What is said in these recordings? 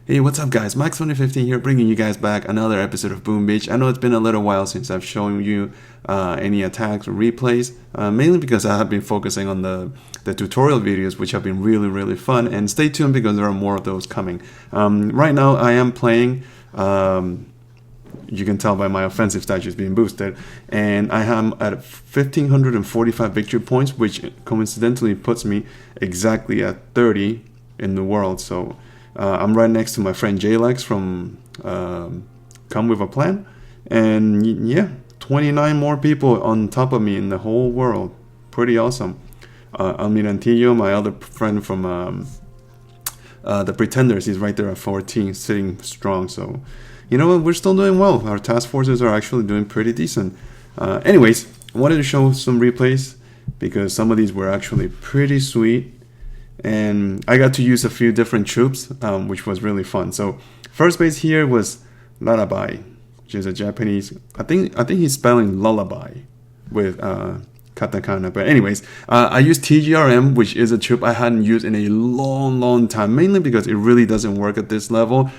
Hey, what's up guys? Max 2015 here, bringing you guys back another episode of Boom Beach. I know it's been a little while since I've shown you any attacks or replays, mainly because I have been focusing on the tutorial videos, which have been really fun, and stay tuned because there are more of those coming. Right now I am playing, you can tell by my offensive statues being boosted, and I am at 1545 victory points, which coincidentally puts me exactly at 30 in the world. So I'm right next to my friend Jalex from Come With A Plan, and yeah, 29 more people on top of me in the whole world. Pretty awesome. Almirantillo, my other friend from the Pretenders, he's right there at 14, sitting strong. So you know what, we're still doing well. Our task forces are actually doing pretty decent. Anyways, I wanted to show some replays because some of these were actually pretty sweet, and I got to use a few different troops, which was really fun. So first base here was Laabi, which is a Japanese. I think he's spelling lullaby with katakana. But anyways, I used TGRM, which is a troop I hadn't used in a long time, mainly because it really doesn't work at this level,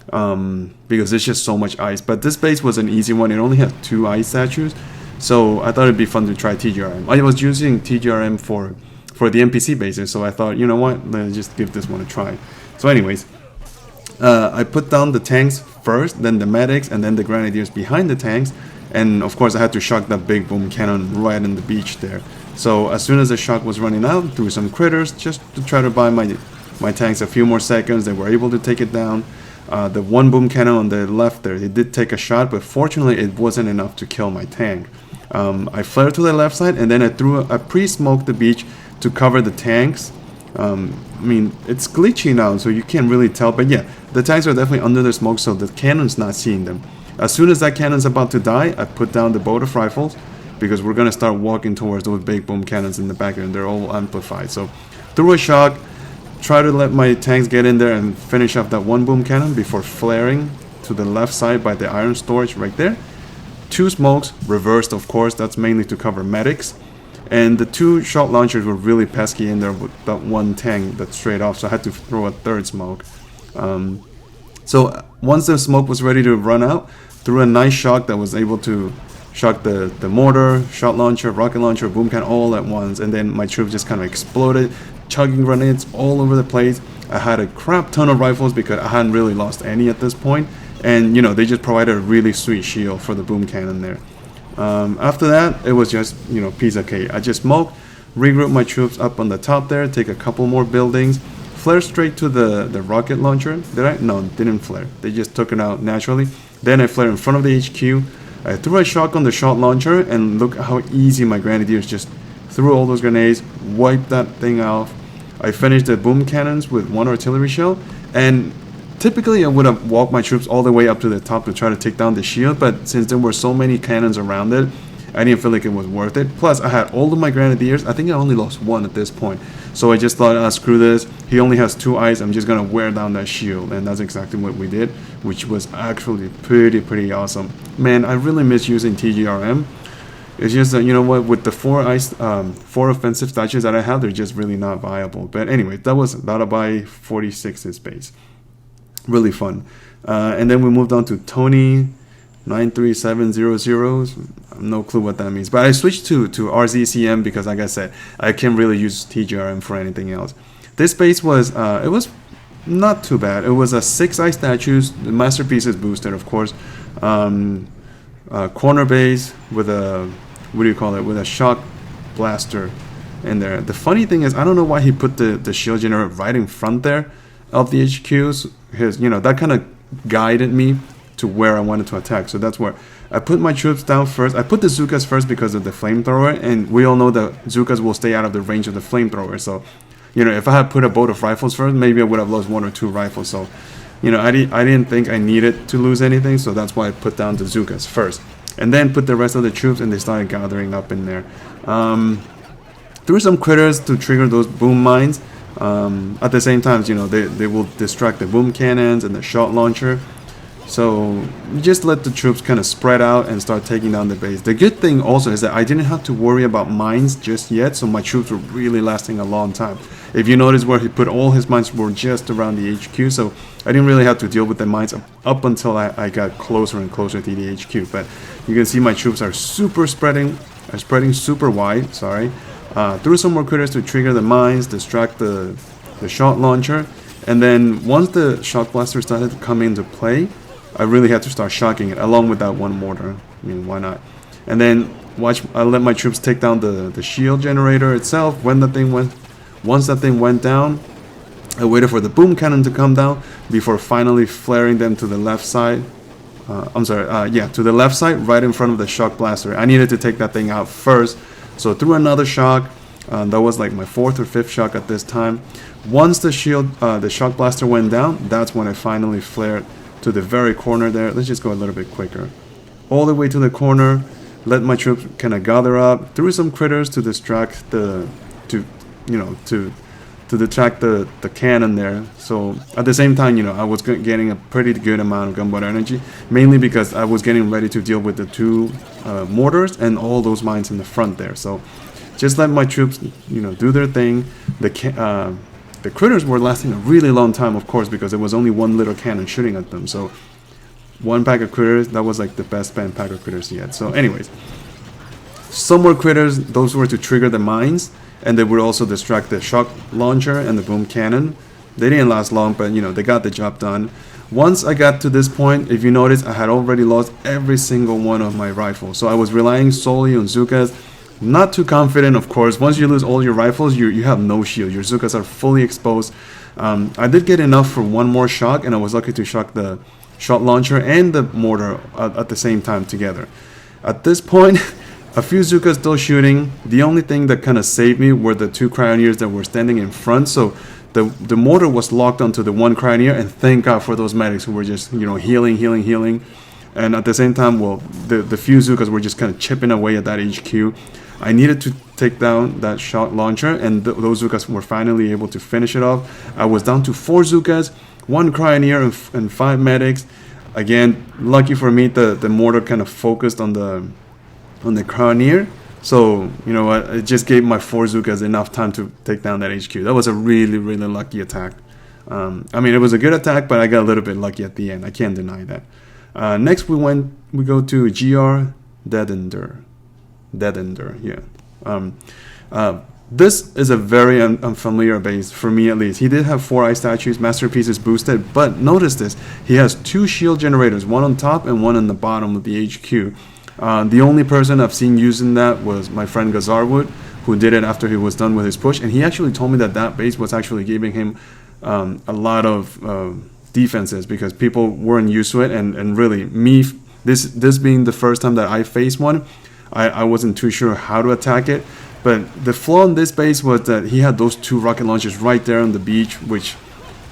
because there's just so much ice. But this base was an easy one. It only had 2 ice statues, so I thought it'd be fun to try TGRM. I was using TGRM for the NPC bases, so I thought, you know what, let's just give this one a try. So anyways, I put down the tanks first, then the medics, and then the grenadiers behind the tanks, and of course I had to shock that big boom cannon right in the beach there. So as soon as the shock was running out, threw some critters just to try to buy my tanks a few more seconds. They were able to take it down. The one boom cannon on the left there, it did take a shot, but fortunately it wasn't enough to kill my tank. I flared to the left side, and then I pre-smoked the beach to cover the tanks. I mean, it's glitchy now, so you can't really tell, but yeah, the tanks are definitely under the smoke, so the cannon's not seeing them. As soon as that cannon's about to die, I put down the boat of rifles, because we're gonna start walking towards those big boom cannons in the back, and they're all amplified. So through a shock, try to let my tanks get in there and finish off that one boom cannon before flaring to the left side by the iron storage right there. 2 smokes, reversed of course, that's mainly to cover medics. And the 2 shot launchers were really pesky in there with that one tank that straight off, so I had to throw a 3rd smoke. So once the smoke was ready to run out, threw a nice shock that was able to shock the mortar, shot launcher, rocket launcher, boom cannon all at once, and then my troop just kind of exploded, chugging grenades all over the place. I had a crap ton of rifles because I hadn't really lost any at this point, and you know, they just provided a really sweet shield for the boom cannon there. After that, it was just, you know, piece of cake. I just smoked, regrouped my troops up on the top there, take a couple more buildings, flare straight to the rocket launcher. Did I? No, didn't flare. They just took it out naturally. Then I flared in front of the HQ. I threw a shock on the shot launcher, and look how easy my grenadiers just threw all those grenades, wiped that thing off. I finished the boom cannons with 1 artillery shell, and typically I would have walked my troops all the way up to the top to try to take down the shield, but since there were so many cannons around it, I didn't feel like it was worth it. Plus I had all of my grenadiers. I think I only lost 1 at this point, so I just thought, screw this, he only has 2 eyes, I'm just gonna wear down that shield. And that's exactly what we did, which was actually pretty awesome. Man, I really miss using TGRM. It's just that, you know what, with the 4 offensive statues that I have, they're just really not viable. But anyway, that was Laabi 46's base. Really fun. And then we moved on to Tony 93700. No clue what that means, but I switched to RCCM because, like I said, I can't really use TGRM for anything else. This base was it was not too bad. It was a 6 ice statues. The masterpiece is boosted, of course. Corner base with a, what do you call it, with a shock blaster in there. The funny thing is, I don't know why he put the shield generator right in front there of the HQs. You know, that kind of guided me to where I wanted to attack. So that's where I put my troops down first. I put the Zookas first because of the flamethrower, and we all know that Zookas will stay out of the range of the flamethrower. So, you know, if I had put a boat of rifles first, maybe I would have lost 1 or 2 rifles. So, you know, I didn't think I needed to lose anything, so that's why I put down the Zookas first, and then put the rest of the troops, and they started gathering up in there. Threw some critters to trigger those boom mines. At the same time, you know, they will distract the boom cannons and the shot launcher. So you just let the troops kind of spread out and start taking down the base. The good thing also is that I didn't have to worry about mines just yet, so my troops were really lasting a long time. If you notice where he put all his mines were just around the HQ, so I didn't really have to deal with the mines up until I got closer and closer to the HQ. But you can see my troops are spreading super wide, sorry. Threw some more critters to trigger the mines, distract the shot launcher, and then once the shock blaster started to come into play, I really had to start shocking it along with that one mortar. I mean, why not? And then watch, I let my troops take down the shield generator itself. Once that thing went down, I waited for the boom cannon to come down before finally flaring them to the left side. To the left side, right in front of the shock blaster. I needed to take that thing out first, so threw another shock. That was like my 4th or 5th shock at this time. Once the shock blaster went down, that's when I finally flared to the very corner there. Let's just go a little bit quicker. All the way to the corner, let my troops kind of gather up, threw some critters to distract the cannon there. So at the same time, I was getting a pretty good amount of gunboat energy, mainly because I was getting ready to deal with the 2 mortars and all those mines in the front there. So just let my troops, do their thing. The critters were lasting a really long time, of course, because there was only one little cannon shooting at them. So one pack of critters, that was like the best spent pack of critters yet. So anyways, some more critters, those were to trigger the mines, and they would also distract the shock launcher and the boom cannon. They didn't last long, but they got the job done. Once I got to this point, if you notice, I had already lost every single one of my rifles. So I was relying solely on Zookas. Not too confident, of course. Once you lose all your rifles, you have no shield. Your Zookas are fully exposed. I did get enough for one more shock, and I was lucky to shock the shot launcher and the mortar at the same time together. At this point, a few Zookas still shooting. The only thing that kind of saved me were the 2 Cryoneers that were standing in front. So the mortar was locked onto the 1 Cryoneer, and thank God for those medics who were just healing. And at the same time, the few Zookas were just kind of chipping away at that HQ. I needed to take down that shot launcher, and those Zookas were finally able to finish it off. I was down to 4 Zookas, 1 Cryoneer, and 5 medics. Again, lucky for me, the mortar kind of focused on the Cryoneer. So, it just gave my 4 Zookas enough time to take down that HQ. That was a really, really lucky attack. It was a good attack, but I got a little bit lucky at the end. I can't deny that. Next, we go to GR Deadender, yeah. This is a very unfamiliar base, for me at least. He did have 4 ice statues, masterpieces boosted, but notice this. He has 2 shield generators, one on top and one on the bottom of the HQ. The only person I've seen using that was my friend Gazarwood, who did it after he was done with his push, and he actually told me that base was actually giving him a lot of defenses because people weren't used to it, and really, this being the first time that I faced one, I wasn't too sure how to attack it. But the flaw in this base was that he had those 2 rocket launchers right there on the beach, which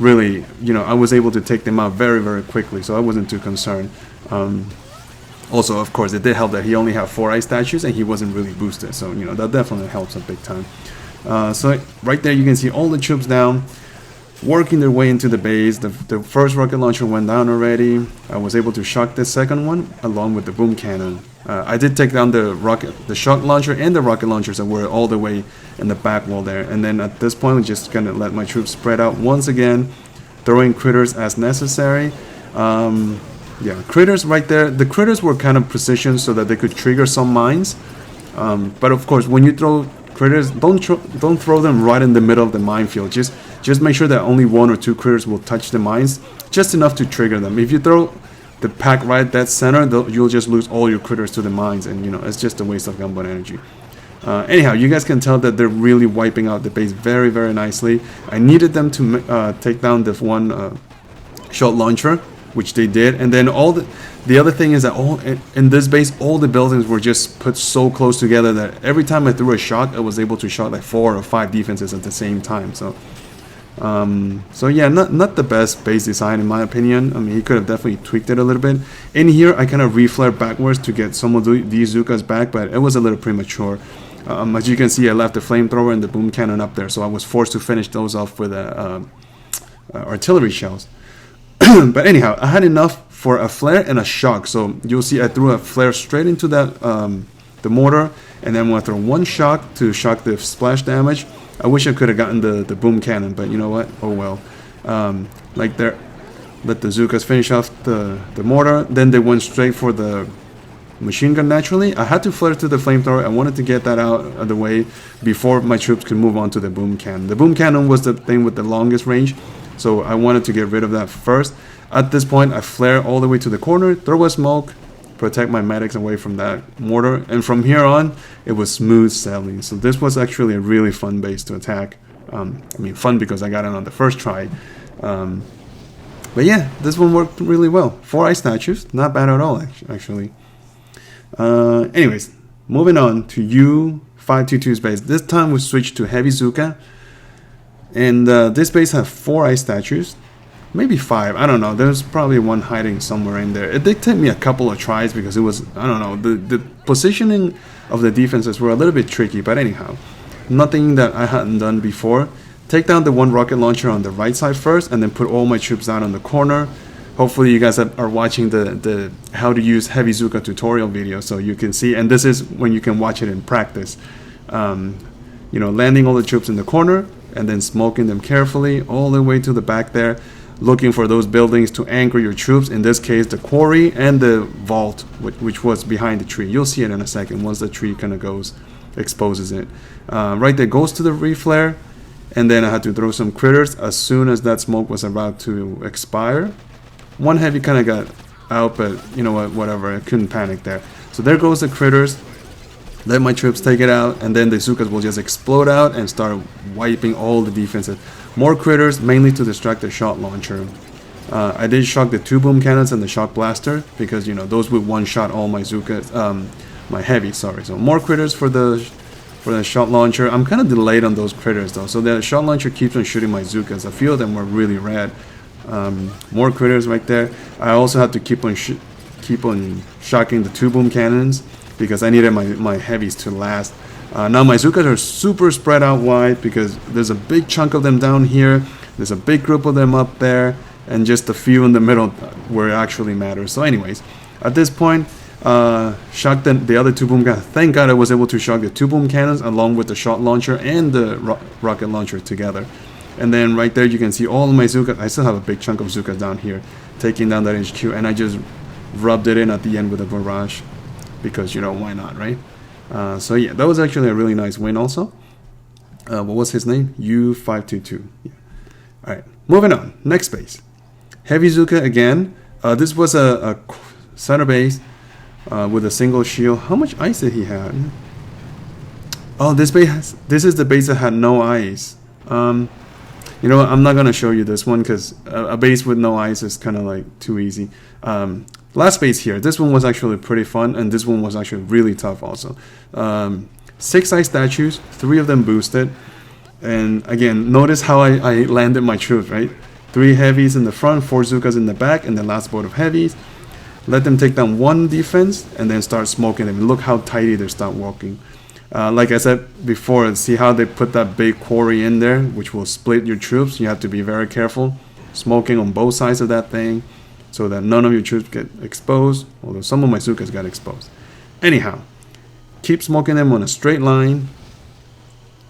really, I was able to take them out very, very quickly, so I wasn't too concerned. Also, of course, it did help that he only had 4 ice statues and he wasn't really boosted, so that definitely helps a big time. So right there you can see all the troops down, working their way into the base. The first rocket launcher went down already. I was able to shock the second one along with the boom cannon. I did take down the shock launcher and the rocket launchers that were all the way in the back wall there. And then at this point, I'm just gonna let my troops spread out once again, throwing critters as necessary. Yeah, critters right there. The critters were kind of positioned so that they could trigger some mines. But of course, when you throw critters, don't throw them right in the middle of the minefield. Just make sure that only 1 or 2 critters will touch the mines, just enough to trigger them. If you throw the pack right dead center, you'll just lose all your critters to the mines, and it's just a waste of gunboat energy. Anyhow, you guys can tell that they're really wiping out the base very, very nicely. I needed them to take down this one shot launcher, which they did, and then the other thing is that in this base, all the buildings were just put so close together that every time I threw a shock, I was able to shock like 4 or 5 defenses at the same time. So yeah, not the best base design in my opinion. I mean, he could have definitely tweaked it a little bit. In here, I kind of reflared backwards to get some of these Zookas back, but it was a little premature. As you can see, I left the flamethrower and the boom cannon up there, so I was forced to finish those off with artillery shells. But anyhow, I had enough for a flare and a shock. So you'll see I threw a flare straight into that the mortar, and then when I throw one shock to shock the splash damage. I wish I could have gotten the boom cannon, but you know what? Oh well. Like there, let the Zookas finish off the mortar. Then they went straight for the machine gun naturally. I had to flare to the flamethrower. I wanted to get that out of the way before my troops could move on to the boom cannon. The boom cannon was the thing with the longest range, so I wanted to get rid of that first. At this point, I flare all the way to the corner, throw a smoke, protect my medics away from that mortar, and from here on it was smooth sailing. So this was actually a really fun base to attack. I mean, fun because I got it on the first try, but yeah, this one worked really well. 4 ice statues, not bad at all actually. Anyways, moving on to U522's base. This time we switched to heavy Zooka, and this base had 4 ice statues. Maybe 5, I don't know. There's probably one hiding somewhere in there. It did take me a couple of tries because it was, I don't know, the positioning of the defenses were a little bit tricky, but anyhow, nothing that I hadn't done before. Take down the one rocket launcher on the right side first, and then put all my troops down on the corner. Hopefully you guys are watching the how to use heavy Zooka tutorial video, so you can see, and this is when you can watch it in practice. You know, landing all the troops in the corner, and then smoking them carefully all the way to the back there, looking for those buildings to anchor your troops, in this case the quarry and the vault, which was behind the tree. You'll see it in a second once the tree kind of goes, exposes it. Right there goes to the reflare, and then I had to throw some critters as soon as that smoke was about to expire. One heavy kind of got out, but you know what, whatever, I couldn't panic there. So there goes the critters. Let my troops take it out, and then the Zookas will just explode out and start wiping all the defenses. More critters, mainly to distract the shot launcher. I did shock the 2 boom cannons and the shock blaster because, you know, those would one-shot all my Zookas, my heavy, sorry. So more critters for the shot launcher. I'm kind of delayed on those critters though, so the shot launcher keeps on shooting my Zookas. A few of them were really rad. More critters right there. I also had to keep on shocking the 2 boom cannons because I needed my heavies to last. Now my Zookas are super spread out wide because there's a big chunk of them down here, there's a big group of them up there, and just a few in the middle where it actually matters. So anyways, at this point, shocked the other 2 boom cannons. Thank God I was able to shock the 2 boom cannons along with the shot launcher and the rocket launcher together. And then right there you can see all of my Zookas. I still have a big chunk of Zookas down here taking down that HQ, and I just rubbed it in at the end with a barrage because, you know, why not, right? So yeah, that was actually a really nice win also. What was his name? U522. Yeah. Alright, moving on. Next base. Heavy Zooka again. This was a center base with a single shield. How much ice did he have? Oh, this is the base that had no ice. You know what, I'm not going to show you this one because a base with no ice is kind of like too easy. Last base here, this one was actually pretty fun, and this one was actually really tough also. 6 ice statues, 3 of them boosted, and again, notice how I landed my troops, right? 3 heavies in the front, 4 Zookas in the back, and the last boat of heavies. Let them take down 1 defense, and then start smoking them. Look how tidy they start walking. Like I said before, see how they put that big quarry in there, which will split your troops. You have to be very careful. Smoking on both sides of that thing, so that none of your troops get exposed, although some of my Zookas got exposed. Anyhow, keep smoking them on a straight line,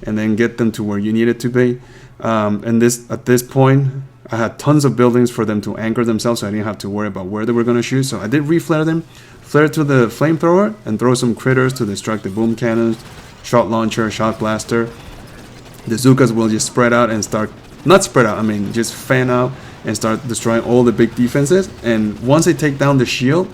and then get them to where you need it to be. And at this point, I had tons of buildings for them to anchor themselves, so I didn't have to worry about where they were going to shoot. So I did reflare them, flare to the flamethrower, and throw some critters to distract the boom cannons, shot launcher, shot blaster. The Zookas will just spread out and start, not spread out, I mean just fan out and start destroying all the big defenses. And once they take down the shield,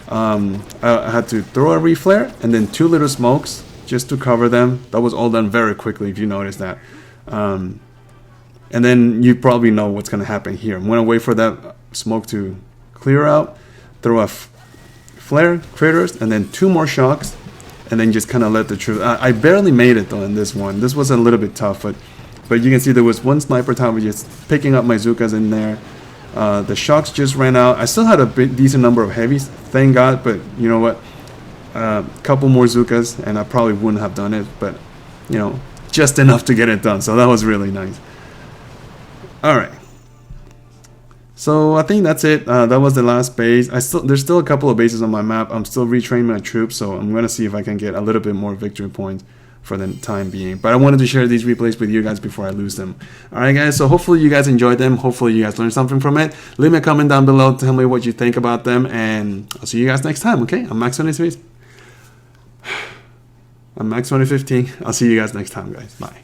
I had to throw a reflare and then 2 little smokes just to cover them. That was all done very quickly, if you notice that. And then you probably know what's going to happen here. I'm going to wait for that smoke to clear out, throw a flare, critters, and then 2 more shocks, and then just kind of let the truth. I barely made it though in this one. This was a little bit tough, but you can see there was 1 sniper tower just picking up my Zookas in there. The shocks just ran out. I still had a decent number of heavies, thank God, but you know what? Couple more Zookas, and I probably wouldn't have done it, but you know, just enough to get it done. So that was really nice. Alright, So I think that's it. That was the last base. There's still a couple of bases on my map. I'm still retraining my troops, so I'm gonna see if I can get a little bit more victory points for the time being. But I wanted to share these replays with you guys before I lose them. Alright guys, so hopefully you guys enjoyed them. Hopefully you guys learned something from it. Leave me a comment down below, tell me what you think about them, and I'll see you guys next time, okay? I'm Max2015. I'll see you guys next time, guys. Bye.